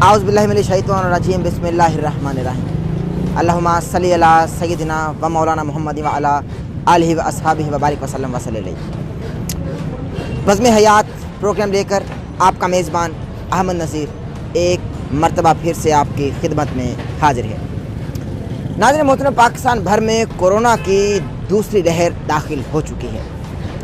आउज़ु बिल्लाहि मिनश शैतानिर रजीम बिस्मिल्लाहिर रहमानिर रहीम अल्लाहुम्मा सल्लि अला सय्यिदिना व मौलाना मुहम्मद व अला आलिहि व अस्हाबिहि व बारिक वसल्लम वसल्लम। बज़्म हयात प्रोग्राम लेकर आपका मेज़बान अहमद नज़ीर एक मरतबा फिर से आपकी खिदमत में हाजिर है। नाज़रीन मोहतरम, पाकिस्तान भर में कोरोना की दूसरी लहर दाखिल हो चुकी है।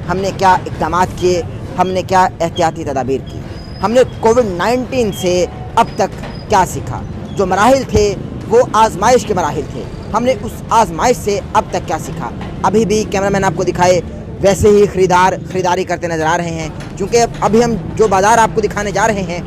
हमने क्या इक़दामात किए, हमने क्या एहतियाती तदाबीर की, हमने कोविड-19 से अब तक क्या सीखा। जो मराहिल थे वो आजमाइश के मराहिल थे, हमने उस आजमाइश से अब तक क्या सीखा। अभी भी कैमरामैन आपको दिखाए वैसे ही ख़रीदारी करते नज़र आ रहे हैं, क्योंकि अभी हम जो बाज़ार आपको दिखाने जा रहे हैं,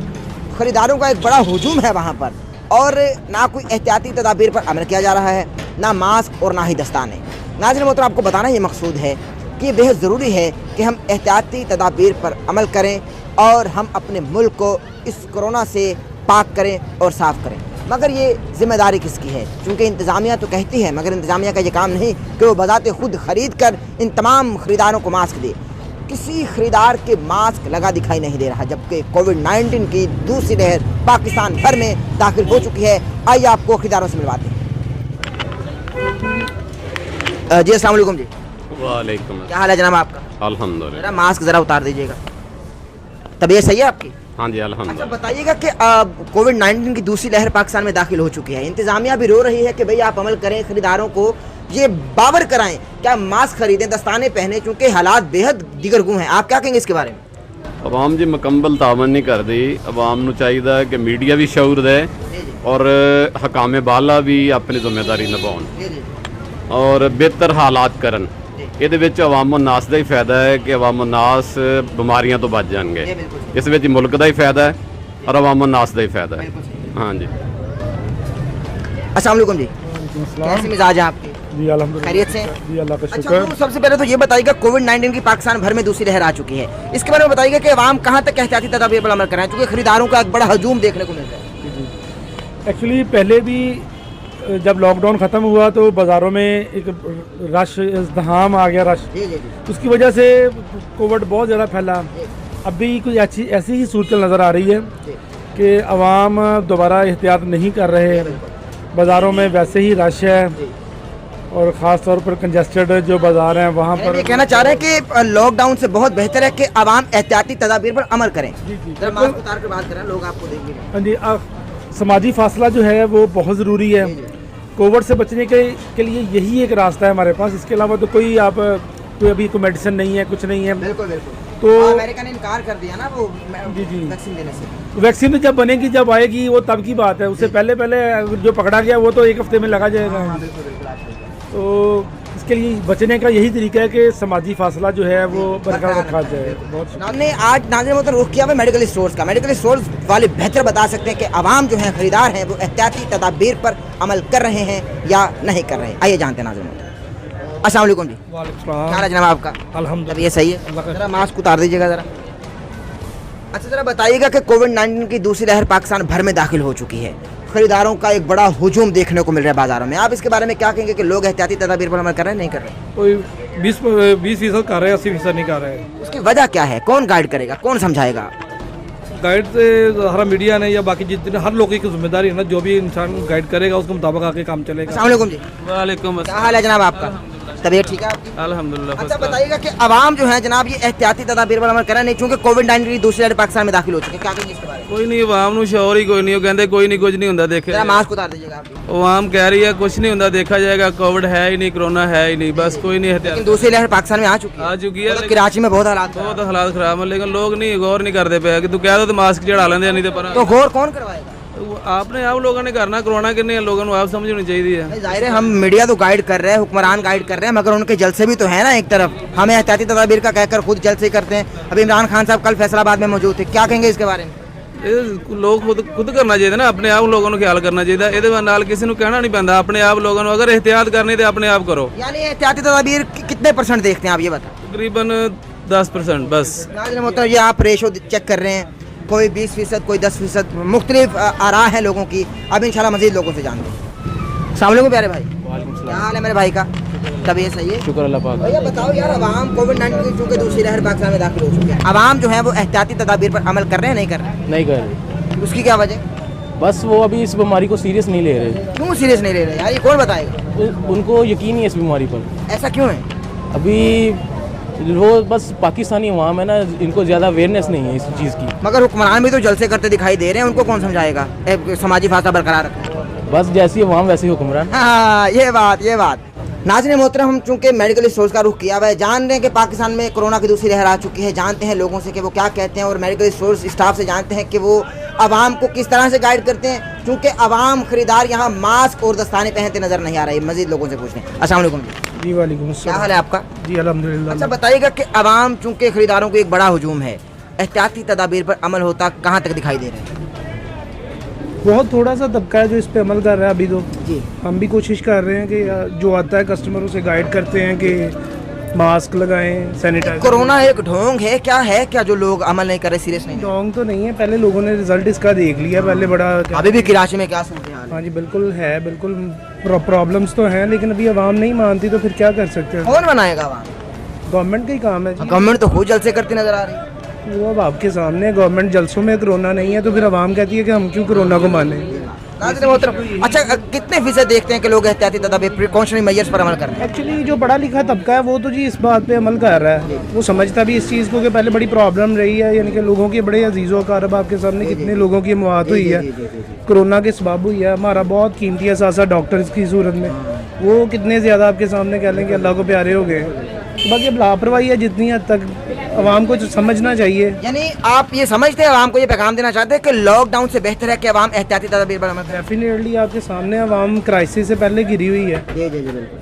ख़रीदारों का एक बड़ा हुजूम है वहाँ पर, और ना कोई एहतियाती तदाबीर पर अमल किया जा रहा है, ना मास्क और ना ही दस्ताने। नाज़रीन मोहतरम, आपको बताना ये मकसूद है कि बेहद ज़रूरी है कि हम एहतियाती तदाबीर पर अमल करें और हम अपने मुल्क को इस कोरोना से पाक करें और साफ़ करें। मगर ये ज़िम्मेदारी किसकी है? क्योंकि इंतज़ामिया तो कहती है, मगर इंतज़ामिया का ये काम नहीं कि वो बज़ाते खुद ख़रीद कर इन तमाम ख़रीदारों को मास्क दे। किसी ख़रीदार के मास्क लगा दिखाई नहीं दे रहा, जबकि कोविड-19 की दूसरी लहर पाकिस्तान भर में दाखिल हो चुकी है। आइए आपको ख़रीदारों से मिलवाते हैं। जी अस्सलाम वालेकुम जी। वालेकुम। क्या हाल है जनाब आपका? अल्हम्दुलिल्लाह। ज़रा मास्क ज़रा उतार दीजिएगा। तबीयत सही है आपकी? हाँ जी अच्छा अल्हम्दुलिल्लाह। बताइएगा कि कोविड-19 की दूसरी लहर पाकिस्तान में दाखिल हो चुकी है। इंतज़ामिया भी रो रही है कि भाई आप अमल करें, ख़रीदारों को ये बावर कराएं, क्या मास्क खरीदें, दस्ताने पहने, क्योंकि हालात बेहद दिगरगू हैं। आप क्या कहेंगे इसके बारे में? अवाम जी मुकम्मल तावन नहीं करती। अवाम नूं चाहिए कि मीडिया भी शऊर दे और हकामे बाला भी अपनी जिम्मेदारी निभाउण और बेहतर हालात करन। ਇਹਦੇ ਵਿੱਚ ਅਵਾਮੋ ਨਾਸ ਦਾ ਹੀ ਫਾਇਦਾ ਹੈ ਕਿ ਅਵਾਮੋ ਨਾਸ ਬਿਮਾਰੀਆਂ ਤੋਂ ਬਚ ਜਾਣਗੇ। ਇਸ ਵਿੱਚ ਮੁਲਕ ਦਾ ਹੀ ਫਾਇਦਾ ਹੈ और अवामो नास ਦਾ ਹੀ ਫਾਇਦਾ है। हाँ जी। अस्सलाम वालेकुम जी। कैसे मिजाज है आपके? जी अल्हम्दुलिल्लाह। खैरियत से? जी अल्लाह का अच्छा, शुक्र। तो सबसे पहले तो ये बताइएगा कोविड-19 की पाकिस्तान भर में दूसरी लहर आ चुकी है, इसके बारे में बताइएगा कि अवाम कहाँ तक एहतियाती तदाबीर पर अमल कर रहे हैं, क्योंकि खरीदारों का एक बड़ा हजूम देखने को मिल रहा है। एक्चुअली पहले भी जब लॉकडाउन ख़त्म हुआ तो बाज़ारों में एक रश इज़्दिहाम आ गया, रश, उसकी वजह से कोविड बहुत ज़्यादा फैला। अभी कुछ ऐसी ही सूरत नज़र आ रही है कि अवाम दोबारा एहतियात नहीं कर रहे हैं। बाज़ारों में वैसे ही रश है और ख़ास तौर पर कंजेस्टेड जो बाज़ार हैं वहाँ पर। ये कहना चाह रहे हैं कि लॉकडाउन से बहुत बेहतर है कि अवाम एहतियाती तदाबीर पर अमल करें। जरा मास्क उतार कर बात करें, लोग आपको देंगे। हाँ जी, समाजी फासला जो है वो बहुत ज़रूरी है। कोविड से बचने के लिए यही एक रास्ता है हमारे पास, इसके अलावा तो कोई अभी कोई मेडिसिन नहीं है, कुछ नहीं है। बिल्कुल बिल्कुल। तो अमेरिका ने इनकार कर दिया ना वो जी वैक्सीन देने से। वैक्सीन तो जब बनेगी, जब आएगी, वो तब की बात है। उससे पहले जो पकड़ा गया वो तो एक हफ्ते में लगा जाएगा। तो इसके लिए बचने का यही तरीका है कि समाजी फासला जो है वो बरकरार रखा जाए। बहुत हमने आज नाज़रीन मोहतरम रुख किया हुआ मेडिकल स्टोर्स का। मेडिकल स्टोर्स वाले बेहतर बता सकते हैं कि अवाम जो है, खरीदार हैं, वो एहतियाती तदाबीर पर अमल कर रहे हैं या नहीं कर रहे हैं। आइए जानते हैं नाज़रीन मोहतरम। अस्सलाम वालेकुम जी। क्या हाल है जनाब आपका? अल्हम्दुलिल्लाह। ये सही है? ज़रा मास्क उतार दीजिएगा ज़रा। अच्छा, ज़रा बताइएगा कि कोविड-19 की दूसरी लहर पाकिस्तान भर में दाखिल हो चुकी है, खरीदारों का एक बड़ा हुजूम देखने को मिल रहा है बाज़ारों में। आप इसके बारे में क्या कहेंगे कि लोग एहतियाती तदाबीर पर अमल कर रहे हैं, नहीं कर रहे? कोई 20% कर रहे हैं, 80% नहीं कर रहे हैं। उसकी वजह क्या है? कौन गाइड करेगा, कौन समझाएगा? गाइड से हमारा मीडिया ने या बाकी जितने हर लोगों की जिम्मेदारी है ना, जो भी इंसान गाइड करेगा उसके मुताबिक आके काम चलेगा। अस्सलाम वालेकुम जी। वालेकुम क्या हाल है जनाब आपका? तबीयत ठीक है आपकी? अल्हम्दुलिल्लाह। अच्छा बताइएगा कि अवाम जो है जनाब, ये एहतियाती तदाबीर पर अमल कर रहे नहीं, क्योंकि कोविड-19 की दूसरी लहर पाकिस्तान में दाखिल हो चुकी है। क्या कहेंगे इसके बारे में? ਕੋਈ ਨਹੀਂ ਆਵਾਮ ਨੂੰ ਸ਼ੌਰ ਹੀ ਕੋਈ ਨਹੀਂ। ਉਹ ਕਹਿੰਦੇ ਕੋਈ ਨਹੀਂ, ਕੁਝ ਨਹੀਂ ਹੁੰਦਾ, ਦੇਖਿਆ जरा मास्क उतार दीजिएगा आप भी। ਉਹ ਆਮ ਕਹਿ ਰਹੀ ਹੈ ਕੁਝ ਨਹੀਂ ਹੁੰਦਾ, ਦੇਖਾ ਜਾਏਗਾ, ਕੋविड है ही नहीं, कोरोना है ही नहीं, बस कोई नहीं लेकिन एहतियात दूसरी लहर पाकिस्तान में आ चुकी है। आ चुकी है, मतलब कराची में बहुत हालात खराब बहुत हालात खराब है, लेकिन लोग नहीं गौर नहीं करते पे कि तू कह दो तो मास्क चढ़ा लेंगे, नहीं तो पर है। तो गौर कौन करवाएगा? आपने आप लोगों ने करना। कोरोना कितने हैं लोगों को आप समझ होनी चाहिए है। नहीं, जाहिर है हम मीडिया तो गाइड कर रहे हैं, हुक्मरान गाइड कर रहे हैं, मगर उनके जलसे भी तो है ना एक तरफ। हमें एहतियाती तदाबीर का कहकर खुद जलसे करते हैं। अभी इमरान खान साहब कल फैसलाबाद में मौजूद थे, क्या कहेंगे इसके बारे में? ਇਹ ਲੋਕ खुद करना चाहिए ना, अपने आप लोगों ਨੂੰ ख्याल करना चाहिए। ਇਹਦੇ ਨਾਲ ਕਿਸੇ ਨੂੰ ਕਹਿਣਾ नहीं पैंदा, अपने आप लोगों ਨੂੰ अगर एहतियात करनी तो अपने आप करो। यानी एहतियाती तदाबीर कितने % देखते हैं आप ये बताएं? तकरीबन 10% बस। मतलब ये आप रेशो चेक कर रहे हैं, कोई 20%, कोई 10%, मुख्तलिफ आरा है लोगों की। अब इंशाल्लाह मज़ीद लोगों से जानते हैं। अस्सलाम वालेकुम प्यारे भाई। क्या हाल है मेरे भाई का? तबीयत सही है? शुक्र अल्लाह पाक। भैया बताओ यार, अवाम कोविड-19 की चूँकि दूसरी लहर पाकिस्तान में दाखिल हो चुकी है, अवाम जो है वो एहतियाती तदाबीर पर अमल कर रहे हैं, नहीं कर रहे हैं? नहीं कर रही। उसकी क्या वजह? बस वो अभी इस बीमारी को सीरियस नहीं ले रहे। क्यों सीरियस नहीं ले रहे यार, ये कौन बताएगा? उनको यकीन नहीं है इस बीमारी पर। ऐसा क्यों है? अभी वो बस पाकिस्तानी अवाम है ना, इनको ज़्यादा अवेयरनेस नहीं है इस चीज़ की। मगर हुक्मरान भी तो जलसे करते दिखाई दे रहे हैं, उनको कौन समझाएगा समाजी फासला बरकरार रखना? बस जैसी अवाम वैसे ही हुक्मरान। हाँ, ये बात। नाज़रीन मोहतरम, हम चूंकि मेडिकल स्टोर्स का रुख किया हुआ है, जान रहे हैं कि पाकिस्तान में कोरोना की दूसरी लहर आ चुकी है, जानते हैं लोगों से कि वो क्या कहते हैं और मेडिकल स्टोर्स स्टाफ से जानते हैं कि वो आवाम को किस तरह से गाइड करते हैं, क्योंकि आवाम खरीदार यहाँ मास्क और दस्ताने पहनते नजर नहीं आ रही। मजीद लोगों से पूछते हैं। अस्सलाम वालेकुम जी। वालेकुम क्या हाल है आपका? जी अल्हम्दुलिल्लाह। अच्छा बताइएगा कि आवाम चूंकि खरीदारों को एक बड़ा हुजूम है, एहतियाती तदाबीर पर अमल होता कहाँ तक दिखाई दे रहे हैं? बहुत थोड़ा सा तबका है जो इस पे अमल कर रहा है अभी तो। जी। हम भी कोशिश कर रहे हैं कि जो आता है कस्टमर उसे गाइड करते हैं कि मास्क लगाएं, सैनिटाइजर। कोरोना एक ढोंग है क्या जो लोग अमल नहीं कर रहे, सीरियस नहीं? ढोंग तो नहीं है, पहले लोगों ने रिजल्ट इसका देख लिया, पहले बड़ा। अभी भी कराची में क्या सूरत हाल है? हाँ जी बिल्कुल है, बिल्कुल प्रॉब्लम्स तो हैं, लेकिन अभी आवाम नहीं मानती तो फिर क्या कर सकते हैं? कौन बनाएगा आवाम? गवर्नमेंट का ही काम है जी। गवर्नमेंट तो खुद जलसे करती नजर आ रही है। वो अब आपके सामने, गवर्नमेंट जलसों में कोरोना नहीं है तो फिर आवाम कहती है कि हम क्यों कोरोना को माने। अच्छा, कितने फीसद देखते हैं कि लोग एहतियाती तदाबीर प्रिकॉशनरी मेजर्स पर अमल कर रहे हैं? एक्चुअली जो पढ़ा लिखा तबका है वो तो जी इस बात पे अमल कर रहा है, वो समझता भी इस चीज़ को कि पहले बड़ी प्रॉब्लम रही है, यानी कि लोगों की बड़े अजीज़ों कारब आपके सामने कितने लोगों की मौत हुई है कोरोना के सबब हुई है। हमारा बहुत कीमती असासा डॉक्टर्स की सूरत में वो कितने ज़्यादा आपके सामने कह लें कि अल्लाह को प्यारे हो गए। बाकी अब लापरवाही है जितनी हद तक, आवाम को समझना चाहिए। यानी आप ये समझते हैं, आवाम को ये पैगाम देना चाहते हैं कि लॉकडाउन से बेहतर है कि आवाम एहतियाती तदाबीर पर अमल करे? डेफिनेटली आपके सामने आवाम क्राइसिस से पहले गिरी हुई है,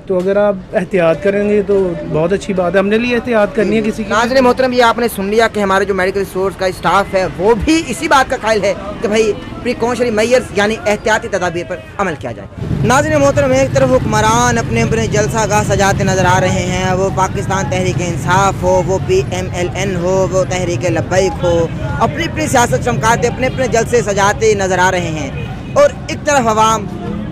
तो अगर आप एहतियात करेंगे तो बहुत अच्छी बात है। हमने लिए एहतियात करनी है किसी की। नाज़रीन मोहतरम, ये आपने सुन लिया कि हमारे जो मेडिकल स्टोर्स का स्टाफ है वो भी इसी बात का कायल है कि भाई प्रिकॉशनरी मेजर्स यानी एहतियाती तदाबीर पर अमल किया जाए। नाज़रीन मोहतरम, एक तरफ हुक्मरान अपने अपने जलसा गाह सजाते नजर आ रहे हैं, वो पाकिस्तान तहरीक इंसाफ हो, वो PMLN हो, वो तहरीक लब्बैक हो, अपनी अपनी सियासत चमकाते अपने अपने जलसे सजाते नजर आ रहे हैं, और एक तरफ आवाम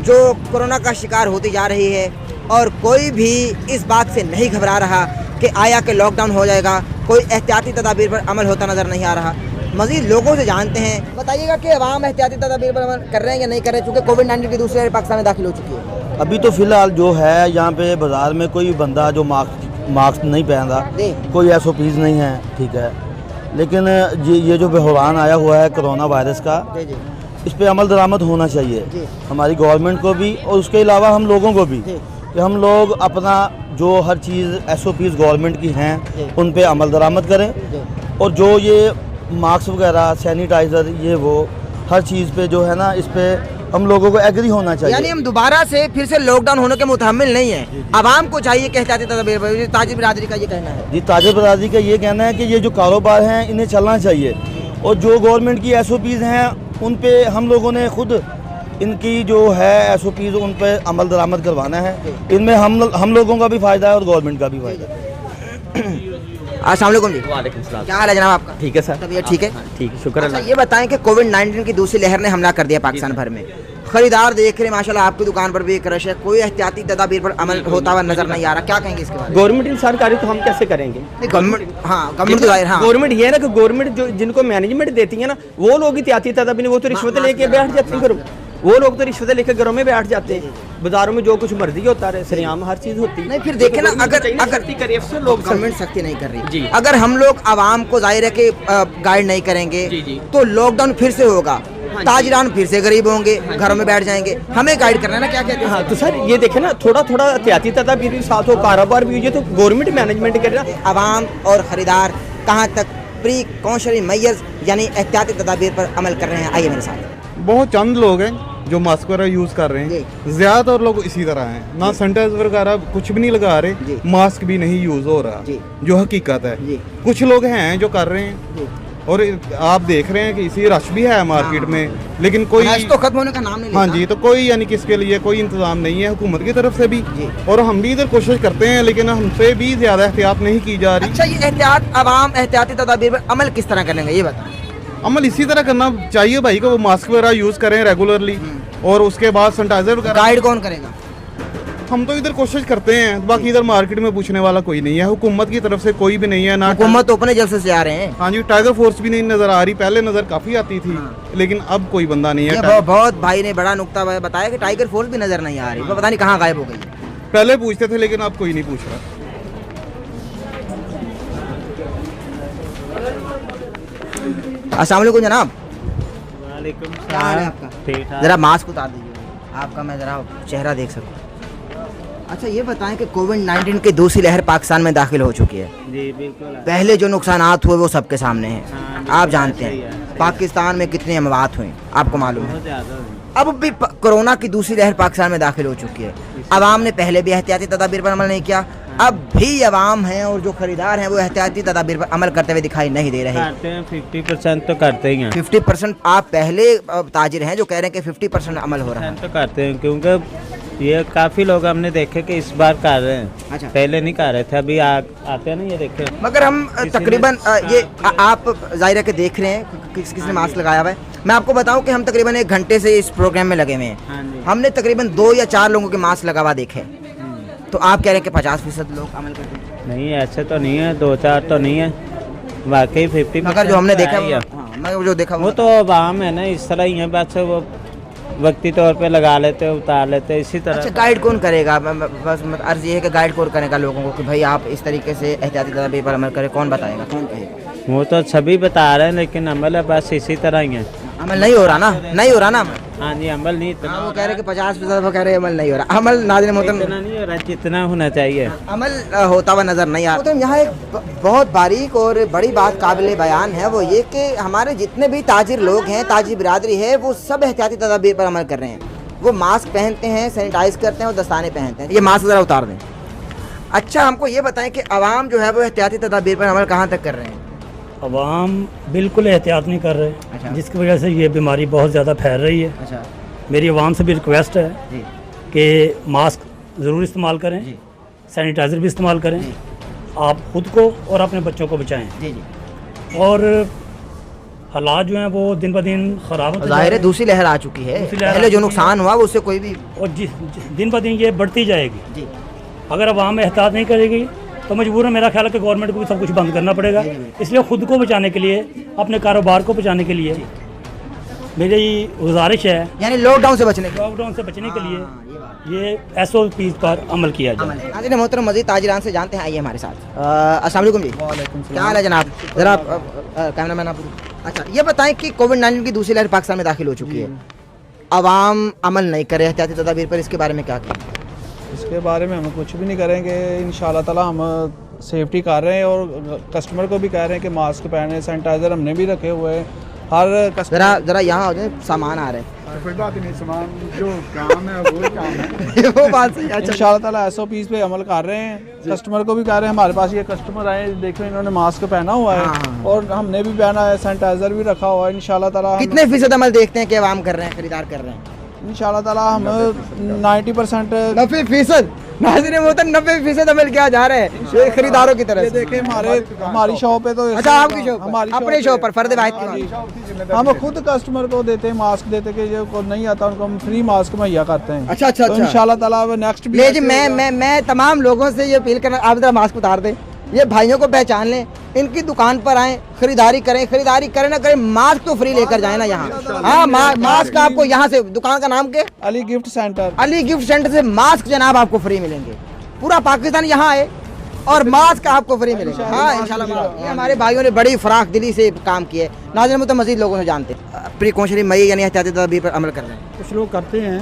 जो कोरोना का शिकार होती जा रही है और कोई भी इस बात से नहीं घबरा रहा कि आया कि लॉकडाउन हो जाएगा, कोई एहतियाती तदाबीर पर अमल होता नजर नहीं आ रहा। मज़ीद लोगों से जानते हैं, बताइएगा कि अवाम एहतियाती तदाबीर पर अमल कर रहे हैं या नहीं कर रहे, चूँकि कोविड-19 की दूसरी लहर पाकिस्तान में दाखिल हो चुकी है। अभी तो फ़िलहाल जो है यहाँ पे बाज़ार में कोई बंदा जो मास्क नहीं पहन रहा, कोई SOPs नहीं है, ठीक है, लेकिन ये जो बहरान आया हुआ है कोरोना वायरस का, इस पे अमल दरामद होना चाहिए हमारी गवर्नमेंट को भी और उसके अलावा हम लोगों को भी, कि हम लोग अपना जो हर चीज़ SOPs गवर्नमेंट की हैं उन पे अमल दरामद करें, और जो ये मास्क वगैरह सैनिटाइज़र ये वो हर चीज़ पे जो है ना, इस पे हम लोगों को एग्री होना चाहिए। यानी हम दोबारा से फिर से लॉकडाउन होने के मुतहम्मिल नहीं है, आवाम को चाहिए कि एहतियाती तदाबीर पर। ताजिर बिरादरी का ये कहना है जी, ताजिर बिरादरी का ये कहना है कि ये जो कारोबार हैं इन्हें चलना चाहिए, और जो गवर्नमेंट की SOPs हैं उन पे हम लोगों ने खुद इनकी जो है SOPs उन पे अमल दरामद करवाना है। इनमें हम लोगों का भी फ़ायदा है और गवर्नमेंट का भी फ़ायदा है। अस्सलाम वालेकुम जी। वालेकुम सलाम। क्या हाल है जनाब आपका? ठीक है सर। तबीयत ठीक है? ठीक है, शुक्र अच्छा, अल्लाह। ये बताएं कि कोविड-19 की दूसरी लहर ने हमला कर दिया पाकिस्तान भर में, खरीदार देख रहे माशाल्लाह, आपकी दुकान पर भी एक रश है, कोई एहतियाती तदाबीर पर अमल होता हुआ नजर नहीं आ रहा, क्या कहेंगे इसके बारे में? गवर्नमेंट इंसान कार्य तो हम कैसे करेंगे? गवर्नमेंट, हाँ गवर्नमेंट तो जाहिर, हाँ गवर्नमेंट ये है ना कि गवर्नमेंट जो जिनको मैनेजमेंट देती है ना, वो लोग एहतियाती तदाबीर, वो तो रिश्वत लेके बैठ जाते हैं घरों, वो लोग तो रिश्वत लेके घरों में बैठ जाते हैं। बाजारों में जो कुछ मर्जी होता है, सरेआम हर चीज होती है। नहीं, फिर देखे ना, अगर लोग गवर्नमेंट सख्ती नहीं कर रही जी, अगर हम लोग आवाम को जाहिर है कि गाइड नहीं करेंगे जी, तो लॉकडाउन फिर से होगा, ताजिरान फिर से गरीब होंगे, घरों में बैठ जाएंगे, हमें गाइड करना है ना, क्या कहते हैं? हाँ, तो सर ये देखे ना, थोड़ा थोड़ा एहतियाती तदाबीर भी साथ हो, कारोबार भी हो, तो गवर्नमेंट मैनेजमेंट कर रहा। आवाम और खरीदार कहाँ तक प्रिकॉशनरी मेजर्स यानी एहतियाती तदाबीर पर अमल कर रहे हैं? आइए मेरे साथ। बहुत चंद लोग हैं जो मास्क वगैरह यूज़ कर रहे हैं, ज़्यादातर लोग इसी तरह हैं, ना सैनिटाइजर वगैरह कुछ भी नहीं लगा रहे, मास्क भी नहीं यूज़ हो रहा, जो हकीकत है। कुछ लोग हैं जो कर रहे हैं, और आप देख रहे हैं कि इसी रश भी है मार्केट में, लेकिन कोई तो खत्म होने का नाम नहीं लेता। हाँ जी, तो कोई यानी किसके लिए कोई इंतजाम नहीं है हुकूमत की तरफ से भी, और हम भी इधर कोशिश करते हैं, लेकिन हमसे भी ज़्यादा एहतियात नहीं की जा रही। अच्छा, ये एहतियात आवाम एहतियाती तदाबीर पर अमल किस तरह करेंगे, ये बताएं। अमल इसी तरह करना चाहिए भाई, को वो मास्क वगैरह यूज़ करें रेगुलरली, और उसके बाद सैनिटाइजर वगैरह। गाइड कौन करेगा? हम तो इधर कोशिश करते हैं, बाकी इधर मार्केट में पूछने वाला कोई नहीं है, हुकूमत की तरफ से कोई भी नहीं है ना। हुकूमत तो अपने जलसे से आ रहे हैं। हाँ जी, टाइगर फोर्स भी नहीं नजर आ रही, पहले नजर काफी आती थी, लेकिन अब कोई बंदा नहीं ये है। बहुत भाई ने बड़ा नुक्ता बताया कि टाइगर फोर्स भी नजर नहीं आ रही, वो पता नहीं कहाँ गायब हो गई। पहले पूछते थे लेकिन अब कोई नहीं पूछ रहा। अस्सलाम वालेकुम जनाब, वालेकुम क्या हाल है आपका? ठीक ठाक। जरा मास्क उतार दीजिए आपका, मैं जरा चेहरा देख सकूं। अच्छा ये बताएं कि कोविड-19 की दूसरी लहर पाकिस्तान में दाखिल हो चुकी है। जी बिल्कुल। पहले जो नुकसानात हुए वो सबके सामने हैं। हाँ, आप जानते सही हैं है। पाकिस्तान में कितनी अमवात हुई, आपको मालूम है। बहुत ज़्यादा हुई। अब भी कोरोना की दूसरी लहर पाकिस्तान में दाखिल हो चुकी है। अवाम ने पहले भी एहतियाती तदाबीर पर अमल नहीं किया, अब भी अवाम हैं और जो खरीदार हैं वो एहतियाती तदाबीर पर अमल करते हुए दिखाई नहीं दे रहे। करते हैं 50% तो करते ही हैं। 50% आप पहले ताजिर हैं जो कह रहे हैं कि 50% अमल हो रहा है। तो करते हैं क्योंकि ये काफ़ी लोग हमने देखे कि इस बार कर रहे हैं। अच्छा। पहले नहीं कर रहे थे, अभी आते हैं ना ये देखे। मगर हम किसी तकरीबन ने- ये आप जाहिर है कि देख रहे हैं किसने मास्क लगाया हुआ है। मैं आपको बताऊं कि हम तकरीबन 1 घंटे से इस प्रोग्राम में लगे हुए हैं। हाँ जी। हमने तकरीबन 2 या 4 लोगों के मास्क लगा हुआ देखे। तो आप कह रहे हैं कि 50% लोग अमल करते हैं। नहीं ऐसे तो नहीं है, 2-4 तो नहीं है, वाकई 50। मगर जो हमने देखा है हाँ, मैं जो देखा वो तो आवाम है ना, इस तरह ही है, बस वो वक्ती तौर पे लगा लेते उतार लेते इसी तरह। अच्छा गाइड कौन करेगा? बस अर्ज ये है कि गाइड कौन करेगा लोगों को कि भाई आप इस तरीके से एहतियाती तदाबीर पर अमल करें? कौन बताएगा, कौन कहेगा? वो तो सभी बता रहे हैं लेकिन अमल है बस इसी तरह ही है। अमल नहीं हो रहा ना, नहीं हो रहा ना अमल। हाँ जी, अमल नहीं हाँ, इतना वो कह रहे हैं कि 50%, वो कह रहे हैं अमल नहीं हो रहा। अमल नाज़रीन मोहतरम इतना नहीं हो रहा जितना होना चाहिए। अमल होता हुआ नजर नहीं आ रहा। तो यहाँ एक बहुत बारीक और बड़ी बात काबिल बयान है, वो ये कि हमारे जितने भी ताजिर लोग हैं, ताजिर बिरादरी है, वो सब एहतियाती तदाबीर पर अमल कर रहे हैं। वो मास्क पहनते हैं, सैनिटाइज करते हैं और दस्ताने पहनते हैं। ये मास्क ज़रा उतार दें। अच्छा हमको ये बताएं कि आवाम जो है वो एहतियाती तदाबीर पर अमल कहाँ तक कर रहे हैं? अवाम बिल्कुल एहतियात नहीं कर रहे। अच्छा। जिसकी वजह से ये बीमारी बहुत ज़्यादा फैल रही है। अच्छा मेरी आवाम से भी रिक्वेस्ट है जी कि मास्क ज़रूर इस्तेमाल करें, जी सैनिटाइज़र भी इस्तेमाल करें, जी आप खुद को और अपने बच्चों को बचाएं। जी जी। और हालात जो हैं वो दिन ब दिन ख़राब होते जा जाहिर है रहे हैं। दूसरी लहर आ चुकी है, दूसरी लहर पहले आ जो चुकी नुकसान हुआ वो उससे कोई भी और दिन ब दिन ये बढ़ती जाएगी। जी अगर अवाम एहतियात नहीं करेगी तो मजबूरन मेरा ख्याल है कि गवर्नमेंट को भी सब कुछ बंद करना पड़ेगा। इसलिए खुद को बचाने के लिए, अपने कारोबार को बचाने के लिए मेरी गुजारिश है, यानी लॉकडाउन से बचने के लॉकडाउन से बचने के लिए ये SOP पर अमल किया जाए। नाज़रीन मोहतरम मज़ीद ताजिरान से जानते हैं, आइए हमारे साथ। अस्सलाम वालेकुम जी। क्या हाल है जनाब? ज़रा कैमरामैन आप। अच्छा ये बताएं कि कोविड-19 की दूसरी लहर पाकिस्तान में दाखिल हो चुकी है, अवाम अमल नहीं करे एहतियाती तदाबीर पर, इसके बारे में क्या कहें? इसके बारे में हम कुछ भी नहीं करेंगे। इंशाल्लाह ताला हम सेफ्टी कर रहे हैं और कस्टमर को भी कह रहे हैं कि मास्क पहने, सैनिटाइज़र हमने भी रखे हुए हैं। हर ज़रा यहाँ हो जाए, सामान आ रहा है। कोई बात नहीं, सामान जो काम है वो काम है। वो बात सही है। अच्छा इंशाल्लाह ताला SOPs पे अमल कर रहे हैं। कस्टमर को भी कह रहे हैं, हमारे पास ये कस्टमर आए, देखो इन्होंने मास्क पहना हुआ है हाँ। और हमने भी पहना है, सैनिटाइज़र भी रखा हुआ है। इंशाल्लाह ताला कितने फीसद अमल देखते हैं कि अवाम कर रहे हैं, खरीदार कर रहे हैं? इंशाल्लाह ताला हम 90% 90%। नाज़रीन मोहतरम 90% अमल किया जा रहा है खरीदारों की तरफ ये से। देखें हमारी शॉप है तो अच्छा आपकी शॉप, हमारी अपने शॉप पर फर्द वाहिद की बात। हम खुद कस्टमर को देते हैं मास्क देते कि जो को नहीं आता उनको हम फ्री मास्क मुहैया करते हैं। अच्छा अच्छा तो अच्छा। इंशाल्लाह ताला अब नेक्स्ट भी ले जी, मैं तमाम लोगों से ये अपील करना, आप जरा मास्क उतार दें, ये भाइयों को पहचान लें, इनकी दुकान पर आएँ, खरीदारी करें ना करें, मास्क तो फ्री लेकर जाए ना यहाँ। हाँ मास्क आपको यहाँ से, दुकान का नाम के Ali gift centre, Ali gift centre से मास्क जनाब आपको फ्री मिलेंगे। पूरा पाकिस्तान यहाँ आए और मास्क आपको फ्री मिलेंगे। हाँ इंशाल्लाह। ये हमारे भाइयों ने बड़ी फराख दिली से काम किया है। नाज़रीन तो मज़ीद लोगों से जानते हैं प्रिकॉशनरी मई यानी एहतियाती तदाबीर पर अमल कर रहे हैं। कुछ लोग करते हैं,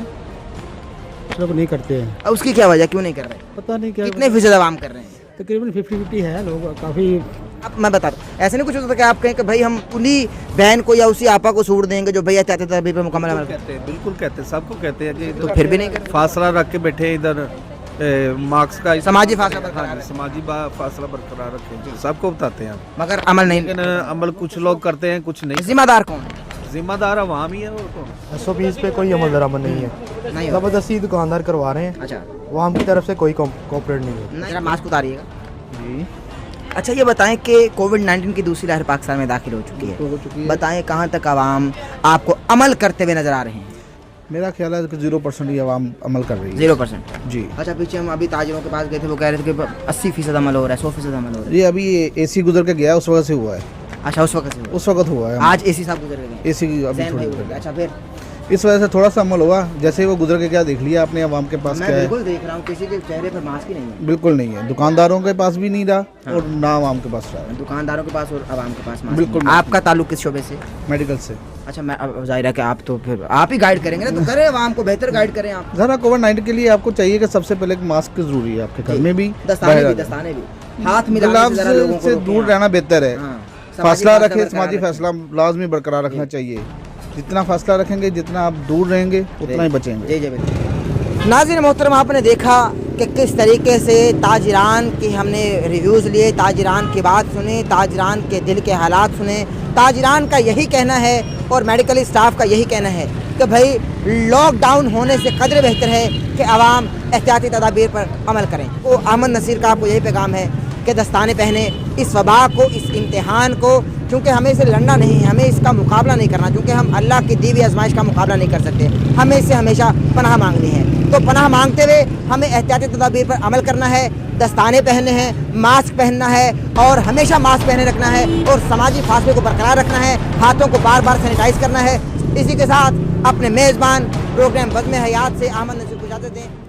कुछ लोग नहीं करते हैं। अब उसकी क्या वजह, क्यों नहीं कर रहे? पता नहीं क्या, कितने फीसद अवाम कर रहे हैं? तकरीबन 50-50 है। लोग काफ़ी, अब मैं बता दूँ, ऐसे नहीं कुछ होता कि आप कहें कि भाई हम उन्हीं बहन को या उसी आपा को सूट देंगे जो भैया एहतियाती तदाबीर पर मुकम्मल अमल कहते हैं, बिल्कुल कहते हैं, सबको कहते हैं कि तो फिर भी नहीं करते। फासला रख के बैठे इधर मार्क्स का समाजी फासला बरकरार हाँ, समाजी फासला बरकरार रखें, सबको बताते हैं, मगर अमल नहीं। लेकिन अमल कुछ लोग करते हैं कुछ नहीं। जिम्मेदार कौन है? जिम्मेदार आवाम ही है। वो कौन? SOPs पे कोई अमल दरामद नहीं है, नहीं ज़बरदस्ती दुकानदार करवा रहे हैं। अच्छा आवाम की तरफ से कोई कोऑपरेट नहीं है। जरा मास्क उतारिएगा जी। अच्छा ये बताएं कि कोविड-19 की दूसरी लहर पाकिस्तान में दाखिल हो चुकी है, बताएं कहाँ तक आवाम आपको अमल करते हुए नजर आ रहे हैं? मेरा ख्याल है कि 0% ही आवाम अमल कर रही है। 0%। जी। अच्छा, पीछे हम अभी ताजिरों के पास गए थे, वो कह रहे थे कि 80% अमल हो रहा है, 100% अमल हो रहा है। ये अभी AC गुजर के गया, उस वक्त से हुआ है। अच्छा, उस वक्त से हुआ। उस वक्त हुआ है। आज AC साहब गुजर गए। AC अभी जैन भाई थोड़ी गुजर गए। अच्छा, फिर इस वजह से थोड़ा सा अमल हुआ। जैसे ही वो गुजर के क्या देख लिया आपने आवाम के पास मैं क्या है। बिल्कुल देख रहा हूँ, किसी के चेहरे पर मास्क ही नहीं है। बिल्कुल नहीं है, दुकानदारों के पास भी नहीं रहा हाँ। और ना आवाम के पास रहा। दुकानदारों के पास और आवाम के पास मास्क बिल्कुल। नहीं है। आपका ताल्लुक किस शोबे से? मेडिकल से। अच्छा, मैं अब जाहिर है कि आप तो फिर आप ही गाइड करेंगे ना, तो करें आवाम को, बेहतर गाइड करें आप। ज़रा कोविड-19 के लिए आपको चाहिए कि सबसे पहले मास्क ज़रूरी है, आपके घर में भी, दस्ताने भी हाथ मिलाने ग्लव्स से जरा लोगों को से रोकें दूर आप। रहना बेहतर है। हाँ। फासला समाजी रखें, फासला समाजी बरकरार फासला लाजमी बरकरार रखना चाहिए। जितना फासला रखेंगे, जितना आप दूर रहेंगे, उतना ही बचेंगे। जी जी बिल्कुल। नाज़रीन मोहतरम, आपने देखा कि किस तरीके से ताजिरान की हमने रिव्यूज़ लिए, ताजिरान की बात सुनी, ताजिरान के दिल के हालात सुने। ताजिरान का यही कहना है और मेडिकल स्टाफ का यही कहना है कि भाई लॉकडाउन होने से कदर बेहतर है कि आवाम एहतियाती तदाबीर पर अमल करें। वो अहमद नसीर का आपको यही पैगाम है कि दस्ताने पहने, इस वबा को, इस इम्तिहान को, क्योंकि हमें इसे लड़ना नहीं है, हमें इसका मुकाबला नहीं करना, क्योंकि हम अल्लाह की दी हुई आजमाइश का मुकाबला नहीं कर सकते। हमें इससे हमेशा पनाह मांगनी है। तो पनाह मांगते हुए हमें एहतियाती तदाबीर पर अमल करना है, दस्ताने पहनने हैं, मास्क पहनना है और हमेशा मास्क पहने रखना है और समाजी फासले को बरकरार रखना है, हाथों को बार बार सैनिटाइज करना है। इसी के साथ अपने मेज़बान प्रोग्राम बज़्म हयात से अहमद नसीर को इजाज़त दें।